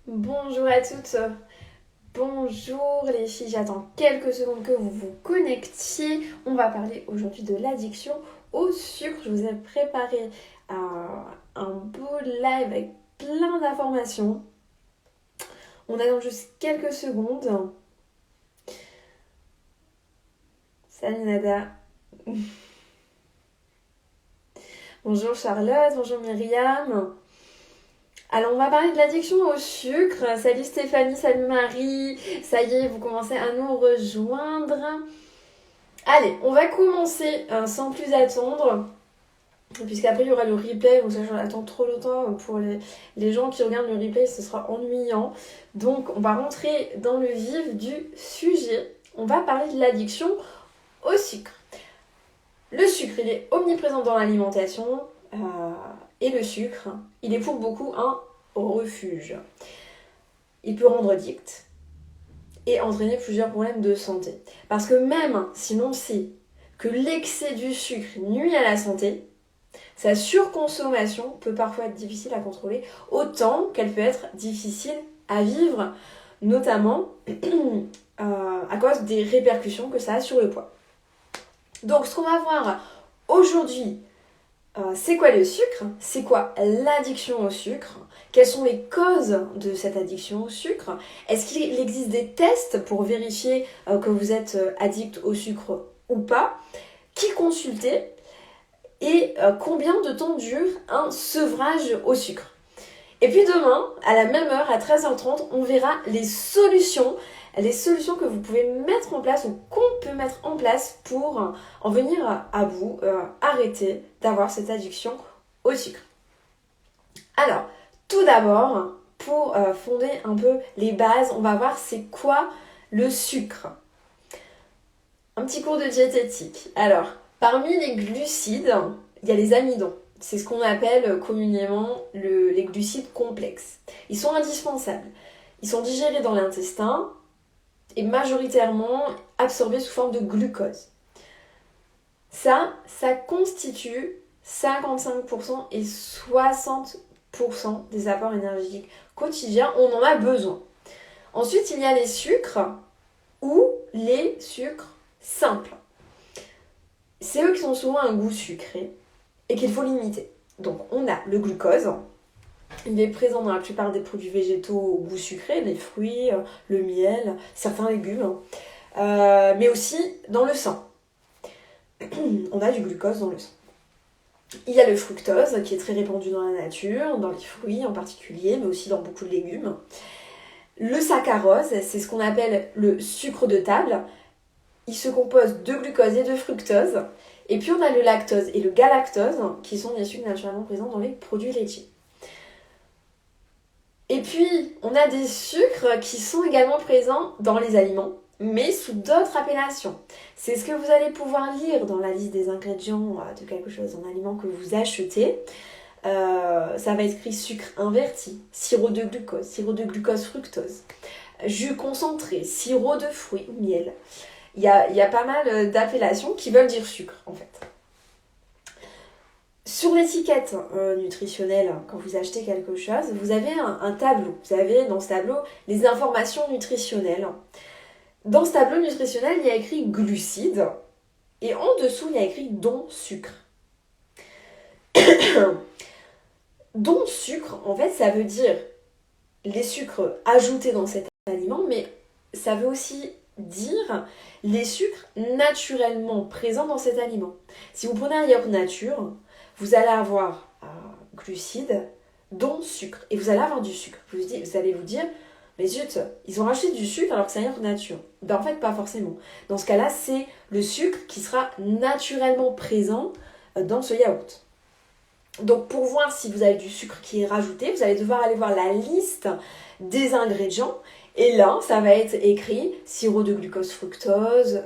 Bonjour à toutes, bonjour les filles, j'attends quelques secondes que vous vous connectiez. On va parler aujourd'hui de l'addiction au sucre. Je vous ai préparé un beau live avec plein d'informations. On attend juste quelques secondes. Salut Nada. Bonjour Charlotte, bonjour Myriam. Alors on va parler de l'addiction au sucre. Salut Stéphanie, salut Marie. Ça y est, vous commencez à nous rejoindre. Allez, on va commencer sans plus attendre, puisqu'après il y aura le replay, donc ça j'en attends trop longtemps pour les gens qui regardent le replay, ce sera ennuyant. Donc on va rentrer dans le vif du sujet. On va parler de l'addiction au sucre. Le sucre, il est omniprésent dans l'alimentation, et le sucre, il est pour beaucoup un refuge. Il peut rendre addict et entraîner plusieurs problèmes de santé. Parce que même si l'on sait que l'excès du sucre nuit à la santé, sa surconsommation peut parfois être difficile à contrôler, autant qu'elle peut être difficile à vivre, notamment à cause des répercussions que ça a sur le poids. Donc ce qu'on va voir aujourd'hui, c'est quoi le sucre? C'est quoi l'addiction au sucre? Quelles sont les causes de cette addiction au sucre? Est-ce qu'il existe des tests pour vérifier que vous êtes addict au sucre ou pas? Qui consulter? Et combien de temps dure un sevrage au sucre? Et puis demain, à la même heure, à 13h30, on verra les solutions que vous pouvez mettre en place ou qu'on peut mettre en place pour en venir à bout, arrêter d'avoir cette addiction au sucre. Alors, tout d'abord, pour fonder un peu les bases, on va voir c'est quoi le sucre. Un petit cours de diététique. Alors, parmi les glucides, il y a les amidons. C'est ce qu'on appelle communément les glucides complexes. Ils sont indispensables. Ils sont digérés dans l'intestin et majoritairement absorbés sous forme de glucose. Ça constitue 55% et 60% des apports énergétiques quotidiens. On en a besoin. Ensuite, il y a les sucres ou les sucres simples. C'est eux qui ont souvent un goût sucré et qu'il faut limiter. Donc on a le glucose, il est présent dans la plupart des produits végétaux au goût sucré, les fruits, le miel, certains légumes, mais aussi dans le sang. On a du glucose dans le sang. Il y a le fructose qui est très répandu dans la nature, dans les fruits en particulier, mais aussi dans beaucoup de légumes. Le saccharose, c'est ce qu'on appelle le sucre de table. Il se compose de glucose et de fructose. Et puis on a le lactose et le galactose, qui sont des sucres naturellement présents dans les produits laitiers. Et puis, on a des sucres qui sont également présents dans les aliments, mais sous d'autres appellations. C'est ce que vous allez pouvoir lire dans la liste des ingrédients de quelque chose, un aliment que vous achetez. Ça va être écrit sucre inverti, sirop de glucose fructose, jus concentré, sirop de fruits ou miel. Il y a pas mal d'appellations qui veulent dire sucre, en fait. Sur l'étiquette nutritionnelle, quand vous achetez quelque chose, vous avez un tableau. Vous avez dans ce tableau les informations nutritionnelles. Dans ce tableau nutritionnel, il y a écrit glucides et en dessous, il y a écrit don sucre. Don sucre, en fait, ça veut dire les sucres ajoutés dans cet aliment, mais ça veut aussi dire les sucres naturellement présents dans cet aliment. Si vous prenez un yaourt nature, vous allez avoir glucides, dont sucre. Et vous allez avoir du sucre. Vous allez vous dire, mais zut, ils ont rajouté du sucre alors que c'est un yaourt nature. Ben en fait, pas forcément. Dans ce cas-là, c'est le sucre qui sera naturellement présent dans ce yaourt. Donc pour voir si vous avez du sucre qui est rajouté, vous allez devoir aller voir la liste des ingrédients. Et là, ça va être écrit sirop de glucose fructose,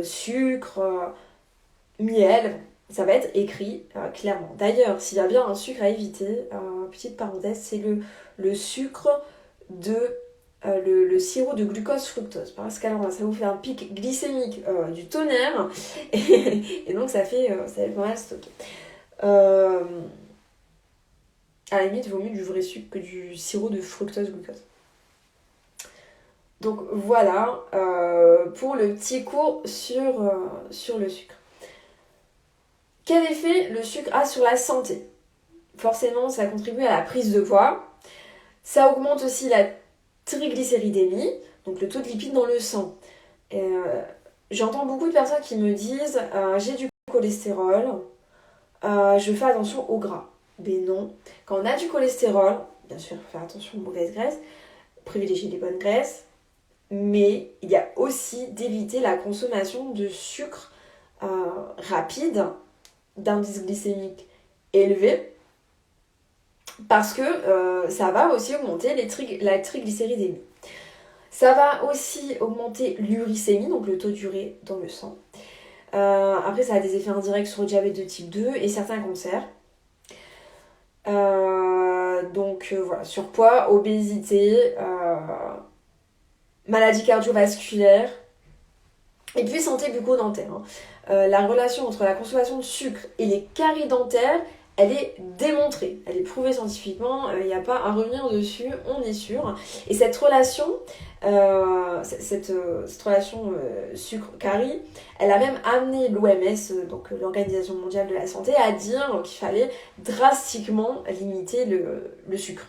sucre, miel. Ça va être écrit clairement. D'ailleurs, s'il y a bien un sucre à éviter, petite parenthèse, c'est le sucre de le sirop de glucose fructose. Parce que alors, ça vous fait un pic glycémique du tonnerre et donc ça fait pas mal stocker. À la limite, il vaut mieux du vrai sucre que du sirop de fructose-glucose. Donc voilà pour le petit cours sur le sucre. Quel effet le sucre a sur la santé? Forcément, ça contribue à la prise de poids. Ça augmente aussi la triglycéridémie, donc le taux de lipides dans le sang. J'entends beaucoup de personnes qui me disent j'ai du cholestérol, je fais attention au gras. Mais non, quand on a du cholestérol, bien sûr, faire attention aux mauvaises graisses, privilégier les bonnes graisses, mais il y a aussi d'éviter la consommation de sucre rapide, d'indice glycémique élevé, parce que ça va aussi augmenter la triglycéridémie. Ça va aussi augmenter l'uricémie, donc le taux d'urée dans le sang. Après, ça a des effets indirects sur le diabète de type 2 et certains cancers. Donc voilà, surpoids, obésité, maladies cardiovasculaires et puis santé bucco-dentaire. La relation entre la consommation de sucre et les caries dentaires, elle est démontrée, elle est prouvée scientifiquement, il n'y a pas à revenir dessus, on est sûr. Et cette relation, cette relation sucre-carie, elle a même amené l'OMS, donc l'Organisation mondiale de la santé, à dire qu'il fallait drastiquement limiter le sucre.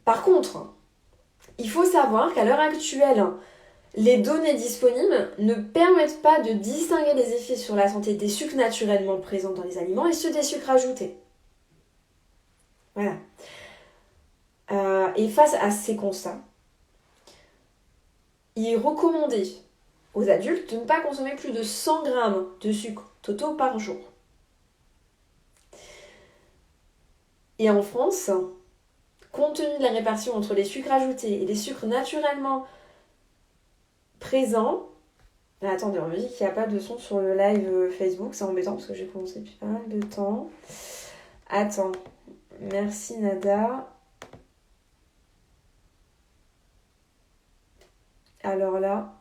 Par contre, il faut savoir qu'à l'heure actuelle, les données disponibles ne permettent pas de distinguer les effets sur la santé des sucres naturellement présents dans les aliments et ceux des sucres ajoutés. Voilà. Et face à ces constats, il est recommandé aux adultes de ne pas consommer plus de 100 grammes de sucre totaux par jour. Et en France, compte tenu de la répartition entre les sucres ajoutés et les sucres naturellement présents, attendez, on me dit qu'il n'y a pas de son sur le live Facebook, c'est embêtant parce que j'ai commencé depuis pas mal de temps. Attends, merci Nada. Alors là...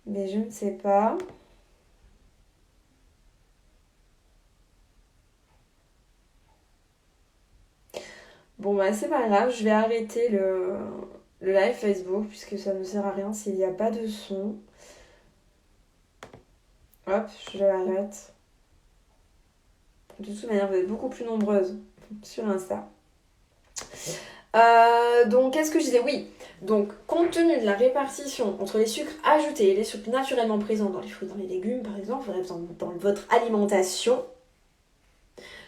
Mais je ne sais pas. Bon bah c'est pas grave, je vais arrêter le live Facebook puisque ça ne sert à rien s'il n'y a pas de son. Hop, je l'arrête. De toute manière, vous êtes beaucoup plus nombreuses sur Insta. Donc, qu'est-ce que je disais? Oui, donc, compte tenu de la répartition entre les sucres ajoutés et les sucres naturellement présents dans les fruits, dans les légumes, par exemple, dans votre alimentation.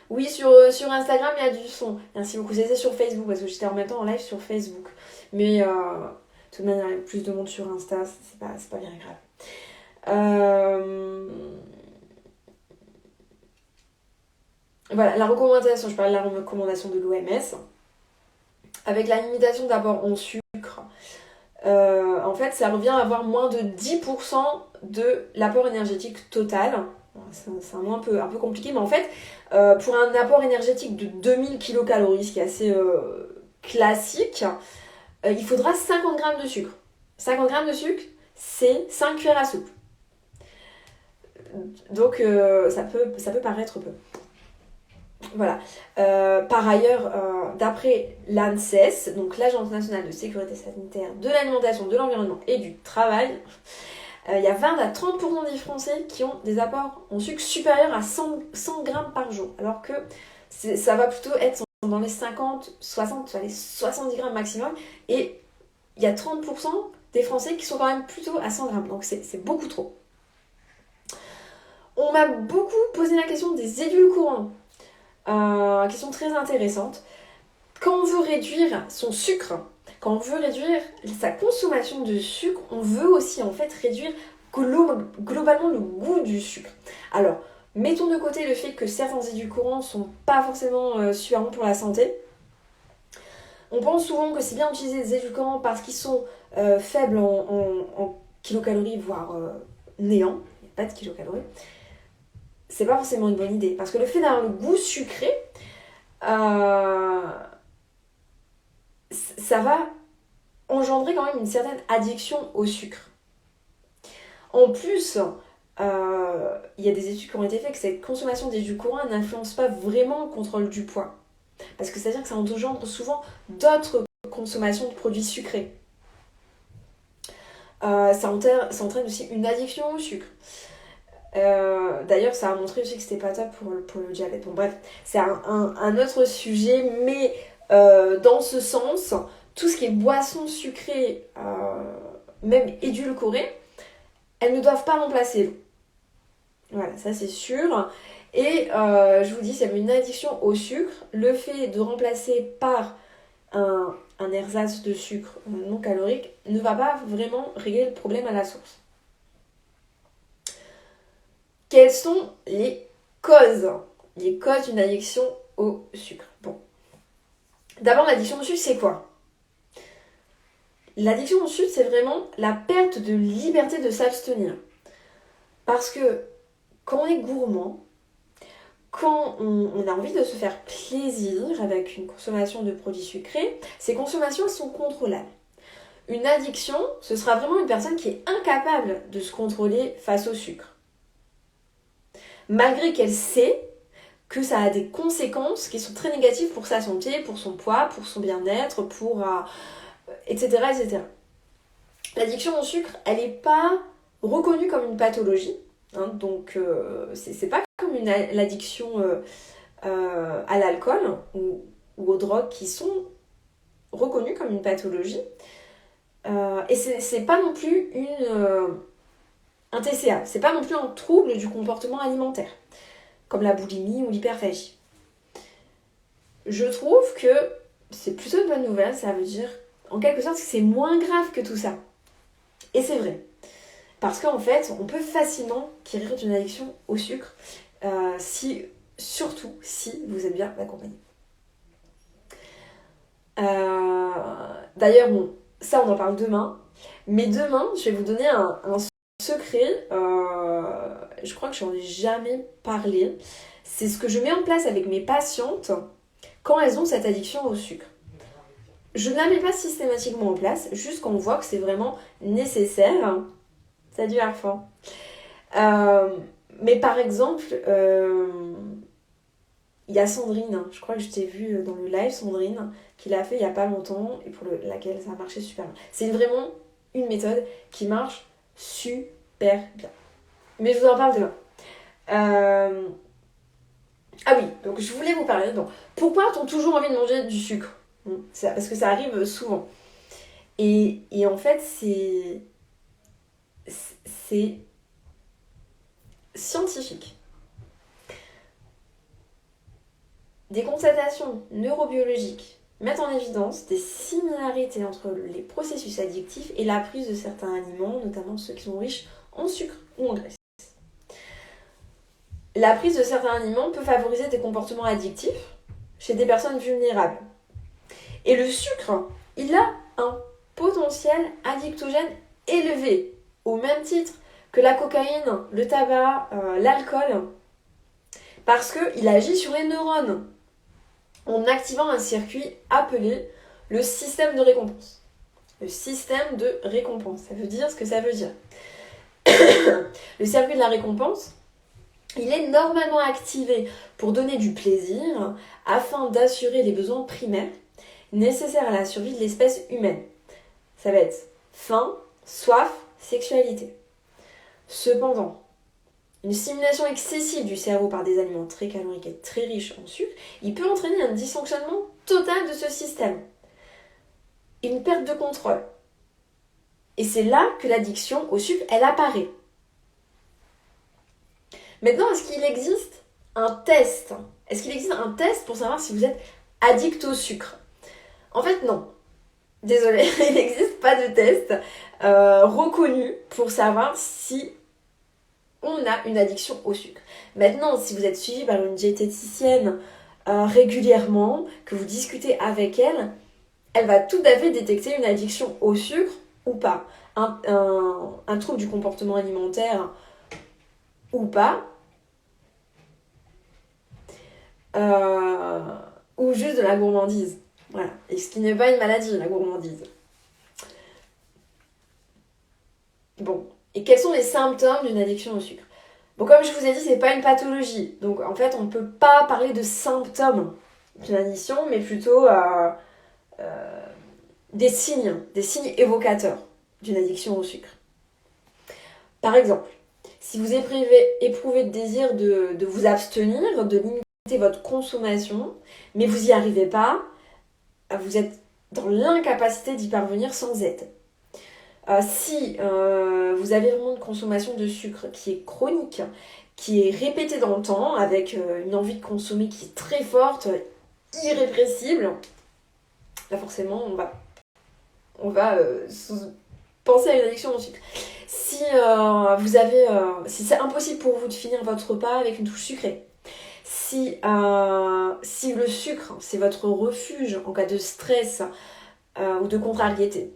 Oui, sur Instagram, il y a du son. Merci beaucoup. C'était sur Facebook, parce que j'étais en même temps en live sur Facebook. Mais, de toute manière, il y a plus de monde sur Insta, c'est pas bien grave. Voilà, la recommandation, je parle de la recommandation de l'OMS. Avec la limitation d'abord en sucre, en fait, ça revient à avoir moins de 10% de l'apport énergétique total. C'est un mot un peu compliqué, mais en fait, pour un apport énergétique de 2000 kcal, ce qui est assez classique, il faudra 50 grammes de sucre. 50 grammes de sucre, c'est 5 cuillères à soupe. Donc, ça peut paraître peu. Voilà. Par ailleurs, d'après l'ANSES, donc l'Agence nationale de sécurité sanitaire de l'alimentation, de l'environnement et du travail, il y a 20 à 30% des Français qui ont des apports en sucre supérieurs à 100 grammes par jour, alors que ça va plutôt être dans les 50, 60, les 70 grammes maximum, et il y a 30% des Français qui sont quand même plutôt à 100 grammes, donc c'est beaucoup trop. On m'a beaucoup posé la question des édulcorants. Question très intéressante. Quand on veut réduire son sucre, quand on veut réduire sa consommation de sucre, on veut aussi en fait réduire globalement le goût du sucre. Alors, mettons de côté le fait que certains édulcorants ne sont pas forcément super bons pour la santé. On pense souvent que c'est bien d'utiliser des édulcorants parce qu'ils sont faibles en kilocalories, voire néant. Il n'y a pas de kilocalories. C'est pas forcément une bonne idée. Parce que le fait d'avoir le goût sucré, ça va engendrer quand même une certaine addiction au sucre. En plus, il y a des études qui ont été faites que cette consommation d'édulcorants n'influence pas vraiment le contrôle du poids. Parce que c'est-à-dire que ça engendre souvent d'autres consommations de produits sucrés. Ça entraîne aussi une addiction au sucre. D'ailleurs, ça a montré aussi que c'était pas top pour le diabète. Bon, bref, c'est un autre sujet, mais dans ce sens, tout ce qui est boissons sucrées, même édulcorées, elles ne doivent pas remplacer l'eau. Voilà, ça c'est sûr. Et je vous dis, s'il y avait une addiction au sucre, le fait de remplacer par un ersatz de sucre non calorique ne va pas vraiment régler le problème à la source. Quelles sont les causes d'une addiction au sucre? Bon. D'abord, l'addiction au sucre, c'est quoi? L'addiction au sucre, c'est vraiment la perte de liberté de s'abstenir. Parce que quand on est gourmand, quand on a envie de se faire plaisir avec une consommation de produits sucrés, ces consommations sont contrôlables. Une addiction, ce sera vraiment une personne qui est incapable de se contrôler face au sucre. Malgré qu'elle sait que ça a des conséquences qui sont très négatives pour sa santé, pour son poids, pour son bien-être, etc., etc. L'addiction au sucre, elle n'est pas reconnue comme une pathologie. Donc, c'est pas comme l'addiction à l'alcool ou aux drogues qui sont reconnues comme une pathologie. Et c'est pas non plus un TCA, c'est pas non plus un trouble du comportement alimentaire, comme la boulimie ou l'hyperphagie. Je trouve que c'est plutôt une bonne nouvelle, ça veut dire en quelque sorte que c'est moins grave que tout ça. Et c'est vrai. Parce qu'en fait, on peut facilement guérir d'une addiction au sucre, surtout si vous êtes bien accompagné. D'ailleurs, bon, ça on en parle demain. Mais demain, je vais vous donner un secret. Je crois que j'en ai jamais parlé. C'est ce que je mets en place avec mes patientes quand elles ont cette addiction au sucre. Je ne la mets pas systématiquement en place, juste quand on voit que c'est vraiment nécessaire. Salut Arfan. Mais par exemple, il y a Sandrine, je crois que je t'ai vu dans le live, Sandrine, qui l'a fait il n'y a pas longtemps et pour laquelle ça a marché super bien. C'est vraiment une méthode qui marche super bien. Mais je vous en parle demain. Ah oui, donc je voulais vous parler. Donc, pourquoi a-t-on toujours envie de manger du sucre? C'est parce que ça arrive souvent. Et en fait, c'est scientifique. Des constatations neurobiologiques mettent en évidence des similarités entre les processus addictifs et la prise de certains aliments, notamment ceux qui sont riches en sucre ou en graisse. La prise de certains aliments peut favoriser des comportements addictifs chez des personnes vulnérables. Et le sucre, il a un potentiel addictogène élevé, au même titre que la cocaïne, le tabac, l'alcool, parce qu'il agit sur les neurones en activant un circuit appelé le système de récompense. Le système de récompense, ça veut dire ce que ça veut dire. Le circuit de la récompense, il est normalement activé pour donner du plaisir afin d'assurer les besoins primaires nécessaires à la survie de l'espèce humaine. Ça va être faim, soif, sexualité. Cependant, une stimulation excessive du cerveau par des aliments très caloriques et très riches en sucre, il peut entraîner un dysfonctionnement total de ce système. Une perte de contrôle. Et c'est là que l'addiction au sucre, elle apparaît. Maintenant, est-ce qu'il existe un test? Est-ce qu'il existe un test pour savoir si vous êtes addict au sucre? En fait, non. Désolée, il n'existe pas de test reconnu pour savoir si on a une addiction au sucre. Maintenant, si vous êtes suivi par une diététicienne régulièrement, que vous discutez avec elle, elle va tout à fait détecter une addiction au sucre ou pas. Un trouble du comportement alimentaire ou pas. Ou juste de la gourmandise. Voilà. Et ce qui n'est pas une maladie, la gourmandise. Bon, et quels sont les symptômes d'une addiction au sucre? Bon, comme je vous ai dit, c'est pas une pathologie. Donc en fait, on ne peut pas parler de symptômes d'une addiction, mais plutôt des signes évocateurs d'une addiction au sucre. Par exemple, si vous éprouvez le désir de vous abstenir, de limiter votre consommation, mais vous n'y arrivez pas, vous êtes dans l'incapacité d'y parvenir sans aide. Si vous avez vraiment une consommation de sucre qui est chronique, qui est répétée dans le temps, avec une envie de consommer qui est très forte, irrépressible, là forcément on va penser à une addiction au sucre. Si si c'est impossible pour vous de finir votre repas avec une touche sucrée, si le sucre c'est votre refuge en cas de stress ou de contrariété,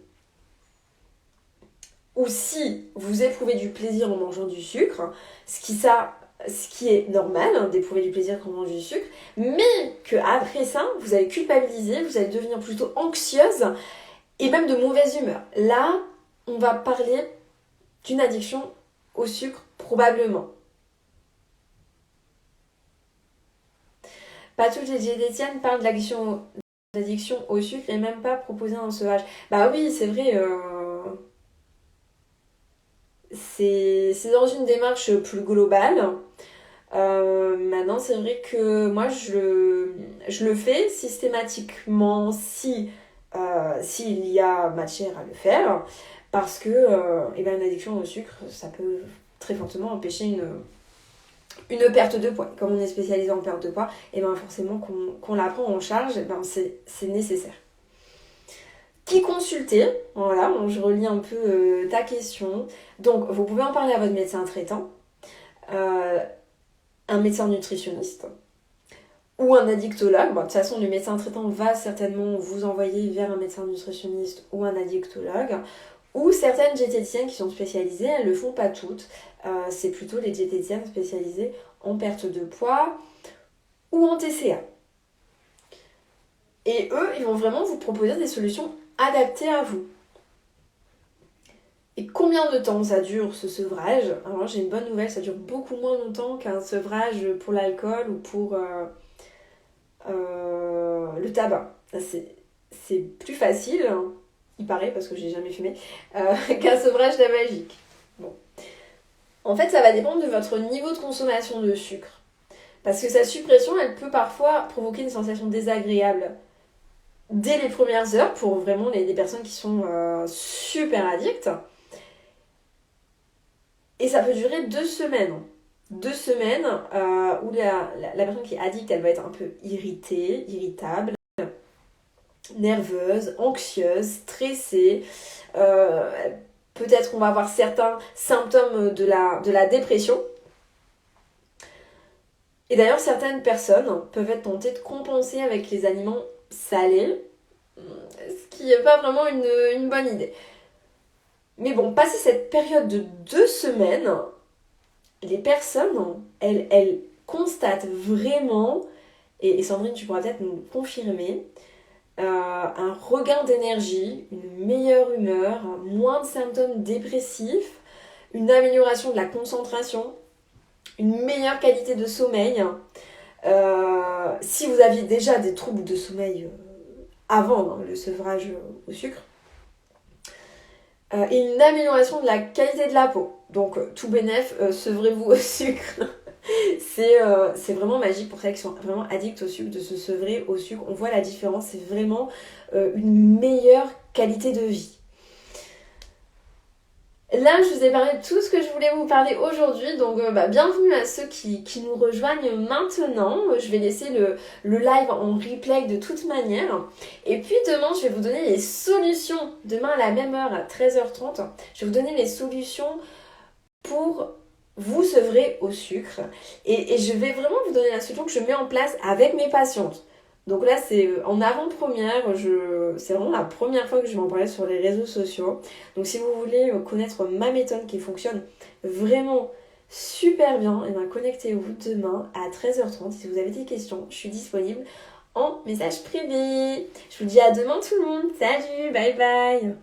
ou si vous éprouvez du plaisir en mangeant du sucre, ce qui est normal, d'éprouver du plaisir quand on mange du sucre, mais qu'après ça, vous allez culpabiliser, vous allez devenir plutôt anxieuse et même de mauvaise humeur. Là, on va parler d'une addiction au sucre, probablement. Pas toutes les diététiciennes parlent d'addiction au sucre et même pas proposer un sevrage. Bah oui, c'est vrai, c'est dans une démarche plus globale. Maintenant, c'est vrai que moi, je le fais systématiquement s'il y a matière à le faire, parce que une addiction au sucre, ça peut très fortement empêcher une perte de poids. Comme on est spécialisé en perte de poids, et forcément qu'on la prend en charge, c'est nécessaire. Qui consulter? Voilà, je relis un peu ta question. Donc, vous pouvez en parler à votre médecin traitant, un médecin nutritionniste ou un addictologue. Bon, de toute façon, le médecin traitant va certainement vous envoyer vers un médecin nutritionniste ou un addictologue. Ou certaines diététiciennes qui sont spécialisées, elles ne le font pas toutes. C'est plutôt les diététiciennes spécialisées en perte de poids ou en TCA. Et eux, ils vont vraiment vous proposer des solutions adaptées à vous. Et combien de temps ça dure ce sevrage? Alors j'ai une bonne nouvelle, ça dure beaucoup moins longtemps qu'un sevrage pour l'alcool ou pour le tabac. C'est plus facile, hein, il paraît, parce que j'ai jamais fumé, qu'un sevrage tabagique. Bon. En fait, ça va dépendre de votre niveau de consommation de sucre. Parce que sa suppression, elle peut parfois provoquer une sensation désagréable dès les premières heures pour vraiment les personnes qui sont super addictes. Et ça peut durer 2 semaines. 2 semaines où la personne qui est addicte, elle va être un peu irritée, irritable, nerveuse, anxieuse, stressée. Peut-être on va avoir certains symptômes de la dépression. Et d'ailleurs, certaines personnes peuvent être tentées de compenser avec les aliments salés, ce qui n'est pas vraiment une bonne idée. Mais bon, passé cette période de 2 semaines, les personnes, elles constatent vraiment, et Sandrine, tu pourras peut-être nous le confirmer, un regain d'énergie, une meilleure humeur, moins de symptômes dépressifs, une amélioration de la concentration, une meilleure qualité de sommeil. Si vous aviez déjà des troubles de sommeil avant le sevrage au sucre, et une amélioration de la qualité de la peau. Donc tout bénef, sevrez-vous au sucre. c'est vraiment magique pour celles qui sont vraiment addictes au sucre, de se sevrer au sucre. On voit la différence, c'est vraiment une meilleure qualité de vie. Là, je vous ai parlé de tout ce que je voulais vous parler aujourd'hui, donc bienvenue à ceux qui nous rejoignent maintenant. Je vais laisser le live en replay de toute manière. Et puis demain, je vais vous donner les solutions. Demain à la même heure, à 13h30, je vais vous donner les solutions pour vous sevrer au sucre. Et je vais vraiment vous donner la solution que je mets en place avec mes patientes. Donc là, c'est en avant-première, c'est vraiment la première fois que je vais en parler sur les réseaux sociaux. Donc si vous voulez connaître ma méthode qui fonctionne vraiment super bien, connectez-vous demain à 13h30. Si vous avez des questions, je suis disponible en message privé. Je vous dis à demain tout le monde. Salut, bye bye.